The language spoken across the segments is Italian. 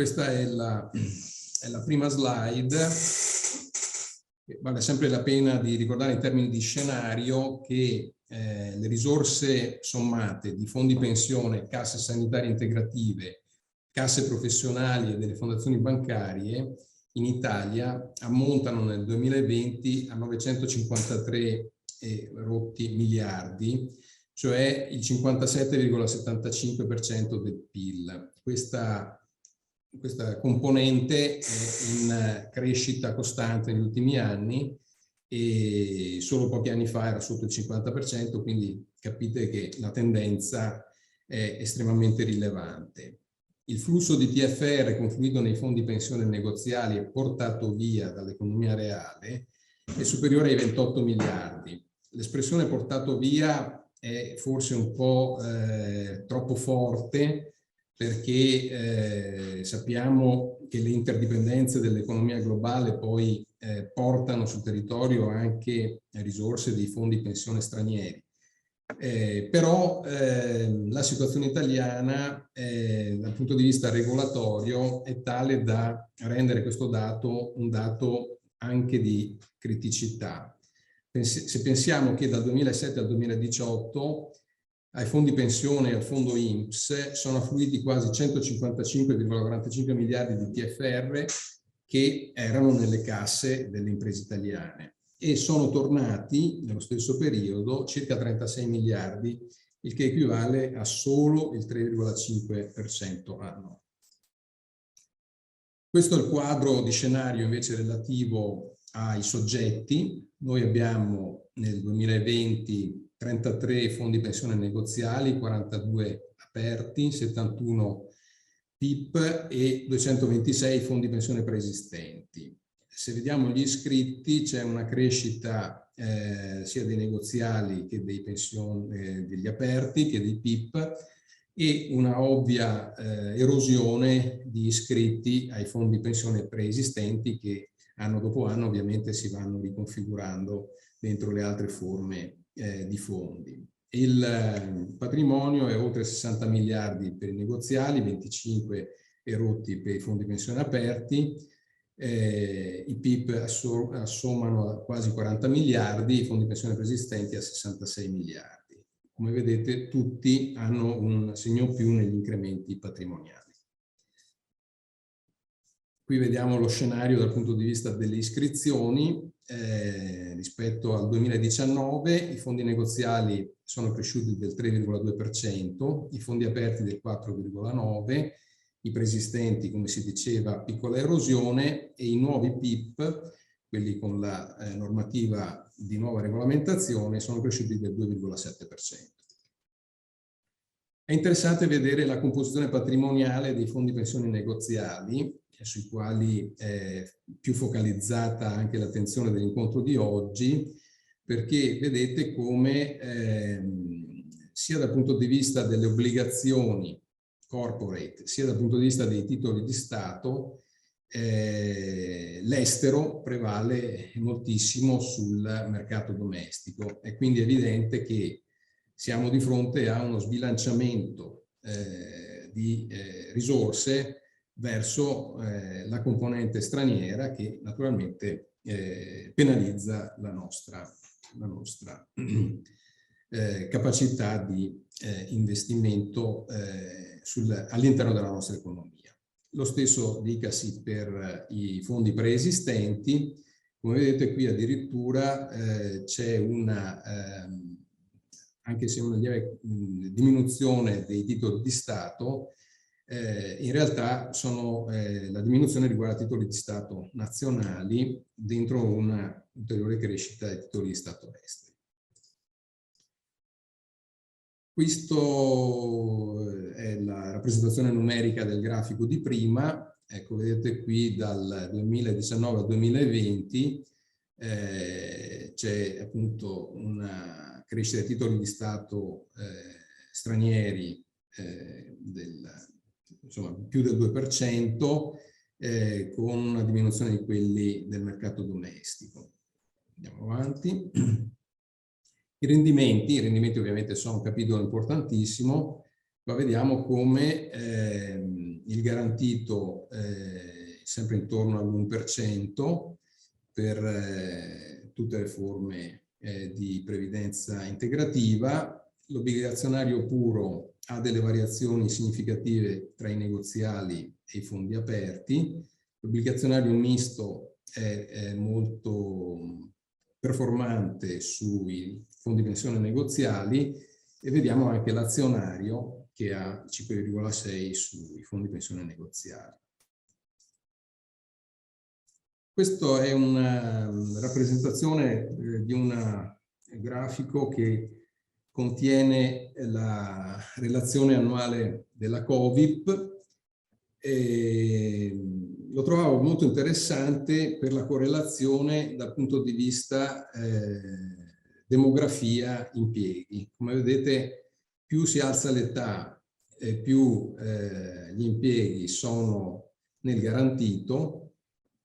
questa è la prima slide. Vale sempre la pena di ricordare in termini di scenario che le risorse sommate di fondi pensione, casse sanitarie integrative, casse professionali e delle fondazioni bancarie in Italia ammontano nel 2020 a 953 rotti miliardi, cioè il 57,75% del PIL. Questa componente è in crescita costante negli ultimi anni e solo pochi anni fa era sotto il 50%, quindi capite che la tendenza è estremamente rilevante. Il flusso di TFR confluito nei fondi pensione negoziali e portato via dall'economia reale è superiore ai 28 miliardi. L'espressione portato via è forse un po' troppo forte, perché sappiamo che le interdipendenze dell'economia globale poi portano sul territorio anche risorse dei fondi pensione stranieri. Però la situazione italiana dal punto di vista regolatorio è tale da rendere questo dato un dato anche di criticità. Se pensiamo che dal 2007 al 2018 ai fondi pensione e al fondo INPS sono affluiti quasi 155,45 miliardi di TFR che erano nelle casse delle imprese italiane e sono tornati nello stesso periodo circa 36 miliardi, il che equivale a solo il 3,5% anno. Questo è il quadro di scenario invece relativo ai soggetti. Noi abbiamo nel 2020 33 fondi pensione negoziali, 42 aperti, 71 PIP e 226 fondi pensione preesistenti. Se vediamo gli iscritti c'è una crescita sia dei negoziali che degli aperti che dei PIP e una ovvia erosione di iscritti ai fondi pensione preesistenti che anno dopo anno ovviamente si vanno riconfigurando dentro le altre forme di fondi. Il patrimonio è oltre 60 miliardi per i negoziali, 25 erotti per i fondi pensione aperti, i PIP assommano a quasi 40 miliardi, i fondi pensione preesistenti a 66 miliardi. Come vedete tutti hanno un segno più negli incrementi patrimoniali. Qui vediamo lo scenario dal punto di vista delle iscrizioni. Rispetto al 2019 i fondi negoziali sono cresciuti del 3,2%, i fondi aperti del 4,9%, i preesistenti, come si diceva, piccola erosione e i nuovi PIP, quelli con la normativa di nuova regolamentazione, sono cresciuti del 2,7%. È interessante vedere la composizione patrimoniale dei fondi pensione negoziali, sui quali è più focalizzata anche l'attenzione dell'incontro di oggi, perché vedete come sia dal punto di vista delle obbligazioni corporate, sia dal punto di vista dei titoli di Stato, l'estero prevale moltissimo sul mercato domestico. È quindi evidente che siamo di fronte a uno sbilanciamento di risorse verso la componente straniera che naturalmente penalizza la nostra capacità di investimento all'interno della nostra economia. Lo stesso dicasi per i fondi preesistenti. Come vedete qui addirittura c'è una, anche se una lieve diminuzione dei titoli di Stato, in realtà la diminuzione riguarda titoli di Stato nazionali dentro una ulteriore crescita dei titoli di Stato esteri. Questo è la rappresentazione numerica del grafico di prima. Ecco, vedete qui dal 2019 al 2020 c'è appunto una crescita dei titoli di Stato stranieri insomma più del 2%, con una diminuzione di quelli del mercato domestico. Andiamo avanti. I rendimenti ovviamente sono un capitolo importantissimo, ma vediamo come il garantito sempre intorno all'1% per tutte le forme di previdenza integrativa. L'obbligazionario puro ha delle variazioni significative tra i negoziali e i fondi aperti. L'obbligazionario misto è molto performante sui fondi pensione negoziali e vediamo anche l'azionario che ha 5,6 sui fondi pensione negoziali. Questa è una rappresentazione di un grafico che contiene la relazione annuale della Covip. Lo trovavo molto interessante per la correlazione dal punto di vista demografia impieghi. Come vedete, più si alza l'età e più gli impieghi sono nel garantito,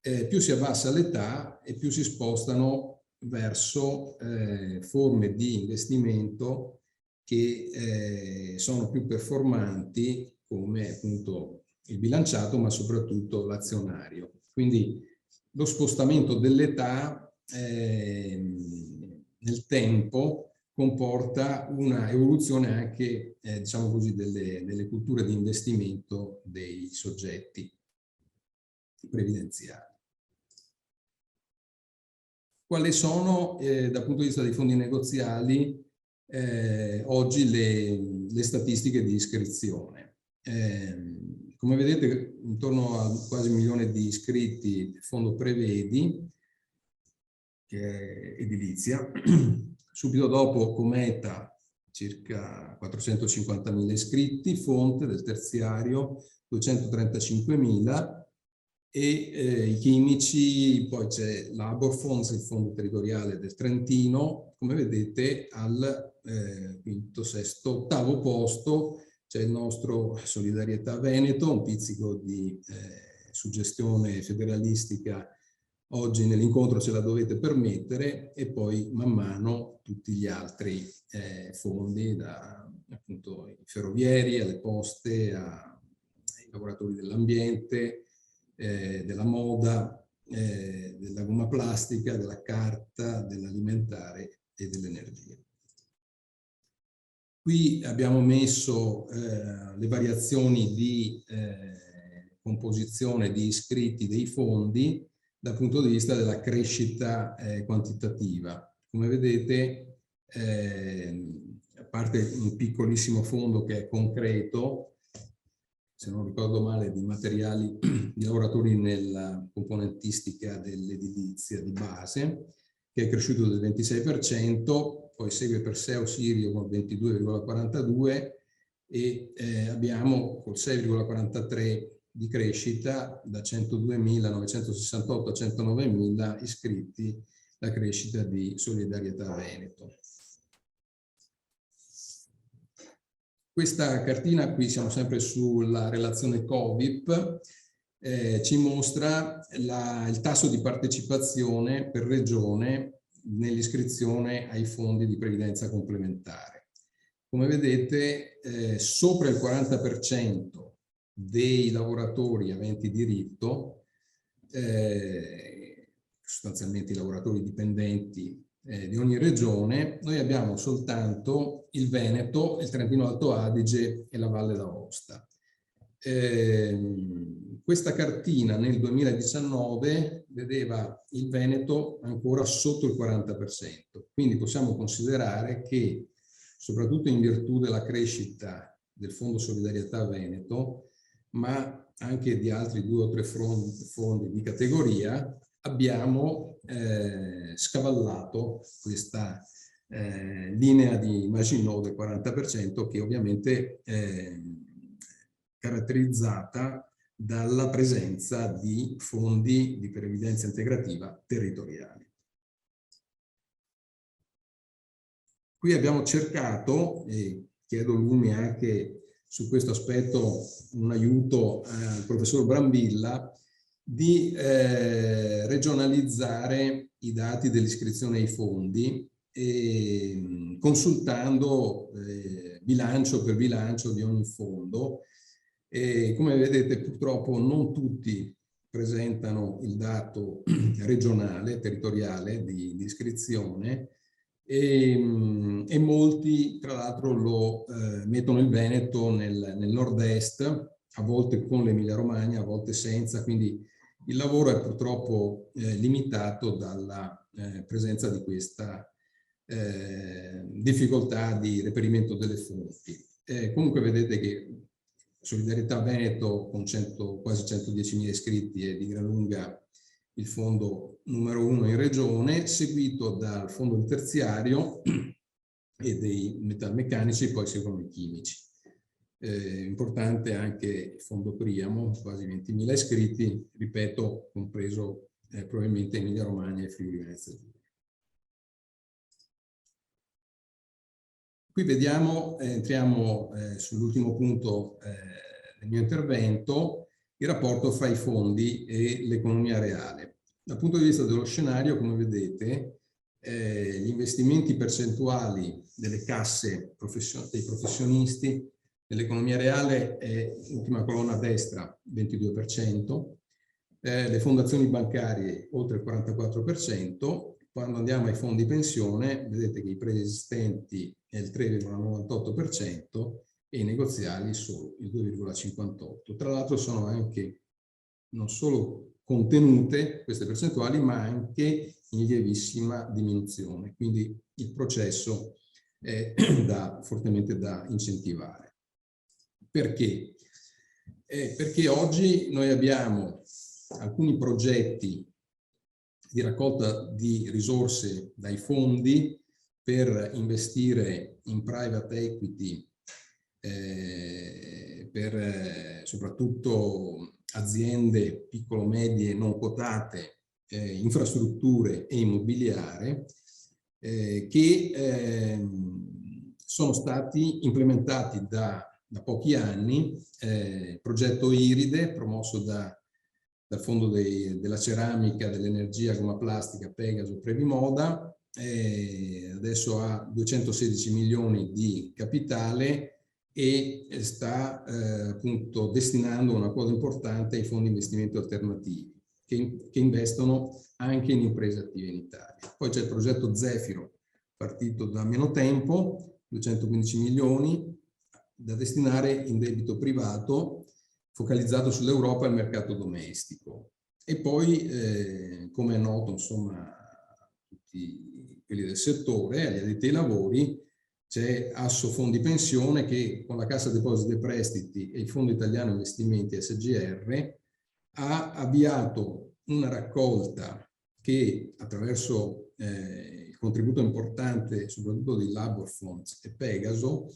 più si abbassa l'età e più si spostano verso forme di investimento che sono più performanti, come appunto il bilanciato, ma soprattutto l'azionario. Quindi lo spostamento dell'età nel tempo comporta una evoluzione anche, diciamo così, delle culture di investimento dei soggetti previdenziali. Quali sono, dal punto di vista dei fondi negoziali, oggi le statistiche di iscrizione? Come vedete, intorno a quasi 1 milione di iscritti il fondo Prevedi, che è edilizia. Subito dopo Cometa, circa 450.000 iscritti, Fonte del terziario 235.000, e i chimici, poi c'è l'Aborfonds, il fondo territoriale del Trentino. Come vedete al quinto, sesto, ottavo posto c'è il nostro Solidarietà Veneto, un pizzico di suggestione federalistica oggi nell'incontro ce la dovete permettere, e poi man mano tutti gli altri fondi, da appunto i ferrovieri alle poste ai lavoratori dell'ambiente, della moda, della gomma plastica, della carta, dell'alimentare e dell'energia. Qui abbiamo messo le variazioni di composizione di iscritti dei fondi dal punto di vista della crescita quantitativa. Come vedete, a parte un piccolissimo fondo che è concreto, se non ricordo male, di materiali di lavoratori nella componentistica dell'edilizia di base, che è cresciuto del 26%, poi segue Perseo Sirio con il 22,42% e abbiamo col 6,43% di crescita da 102.968 a 109.000 iscritti, la crescita di Solidarietà Veneto. Questa cartina, qui siamo sempre sulla relazione Covip, ci mostra il tasso di partecipazione per regione nell'iscrizione ai fondi di previdenza complementare. Come vedete, sopra il 40% dei lavoratori aventi diritto, sostanzialmente i lavoratori dipendenti di ogni regione, noi abbiamo soltanto il Veneto, il Trentino Alto Adige e la Valle d'Aosta. Questa cartina nel 2019 vedeva il Veneto ancora sotto il 40%, quindi possiamo considerare che, soprattutto in virtù della crescita del Fondo Solidarietà Veneto, ma anche di altri 2 o 3 fondi di categoria, abbiamo scavallato questa linea di Maginot del 40%, che ovviamente è caratterizzata dalla presenza di fondi di previdenza integrativa territoriali. Qui abbiamo cercato, e chiedo lumi anche su questo aspetto un aiuto al professor Brambilla, di regionalizzare i dati dell'iscrizione ai fondi, consultando bilancio per bilancio di ogni fondo, E come vedete, purtroppo non tutti presentano il dato regionale, territoriale di iscrizione, e molti, tra l'altro, lo mettono il Veneto nel nord-est, a volte con l'Emilia-Romagna, a volte senza, quindi il lavoro è purtroppo limitato dalla presenza di questa difficoltà di reperimento delle fonti. Comunque vedete che Solidarietà Veneto, con quasi 110.000 iscritti, è di gran lunga il fondo numero 1 in regione, seguito dal fondo del terziario e dei metalmeccanici, poi seguono i chimici. Importante anche il fondo Priamo, quasi 20.000 iscritti, ripeto, compreso probabilmente Emilia Romagna e Friuli Venezia Giulia. Qui vediamo, entriamo sull'ultimo punto del mio intervento, il rapporto fra i fondi e l'economia reale. Dal punto di vista dello scenario, come vedete, gli investimenti percentuali delle casse dei professionisti nell'economia reale è l'ultima colonna a destra, 22%, le fondazioni bancarie oltre il 44%, quando andiamo ai fondi pensione vedete che i preesistenti è il 3,98% e i negoziali solo il 2,58%. Tra l'altro sono anche non solo contenute queste percentuali, ma anche in lievissima diminuzione, quindi il processo è fortemente da incentivare. Perché? Perché oggi noi abbiamo alcuni progetti di raccolta di risorse dai fondi per investire in private equity, per soprattutto aziende piccolo-medie non quotate, infrastrutture e immobiliare, che sono stati implementati da pochi anni, progetto Iride, promosso dal Fondo della Ceramica, dell'Energia, Gomma Plastica, Pegaso, Previmoda, adesso ha 216 milioni di capitale e sta appunto destinando una quota importante ai fondi investimento alternativi che investono anche in imprese attive in Italia. Poi c'è il progetto Zefiro, partito da meno tempo, 215 milioni da destinare in debito privato focalizzato sull'Europa e il mercato domestico. E poi, come è noto, insomma, a tutti quelli del settore, agli addetti ai lavori, c'è Asso Fondi Pensione che con la Cassa Depositi e Prestiti e il Fondo Italiano Investimenti SGR ha avviato una raccolta che attraverso il contributo importante soprattutto di Labor Funds e Pegaso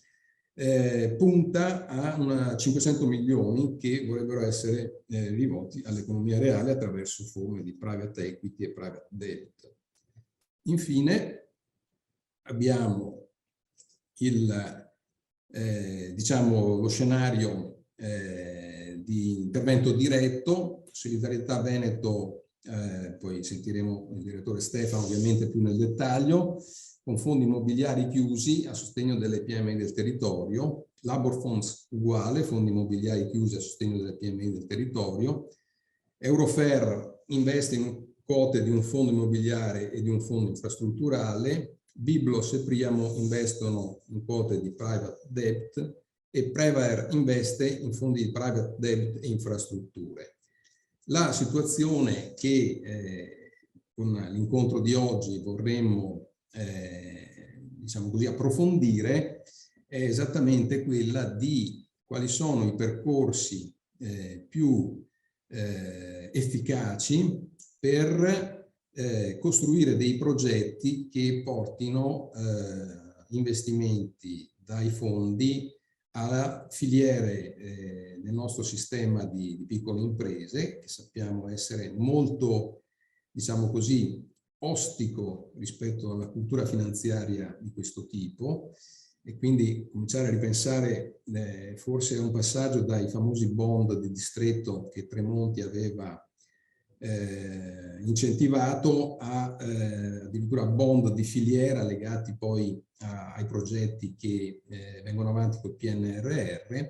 punta a 500 milioni che vorrebbero essere rivolti all'economia reale attraverso forme di private equity e private debt. Infine abbiamo diciamo, lo scenario di intervento diretto, Solidarietà Veneto, poi sentiremo il direttore Stefano ovviamente più nel dettaglio, con fondi immobiliari chiusi a sostegno delle PMI del territorio, Labor Funds uguale, fondi immobiliari chiusi a sostegno delle PMI del territorio, Eurofer investe in quote di un fondo immobiliare e di un fondo infrastrutturale, Biblos e Priamo investono in quote di private debt e Prevair investe in fondi di private debt e infrastrutture. La situazione che con l'incontro di oggi vorremmo diciamo così, approfondire è esattamente quella di quali sono i percorsi più efficaci per costruire dei progetti che portino investimenti dai fondi a filiere nel nostro sistema di piccole imprese, che sappiamo essere molto, diciamo così, ostico rispetto alla cultura finanziaria di questo tipo, e quindi cominciare a ripensare forse a un passaggio dai famosi bond di distretto che Tremonti aveva incentivato a addirittura bond di filiera legati poi ai progetti che vengono avanti col PNRR,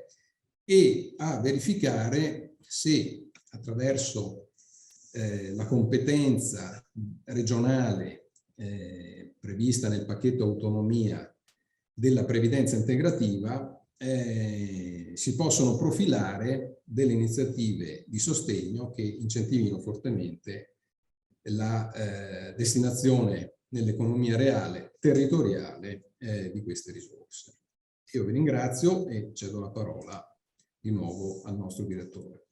e a verificare se attraverso la competenza regionale prevista nel pacchetto autonomia della previdenza integrativa si possono profilare delle iniziative di sostegno che incentivino fortemente la destinazione nell'economia reale territoriale di queste risorse. Io vi ringrazio e cedo la parola di nuovo al nostro direttore.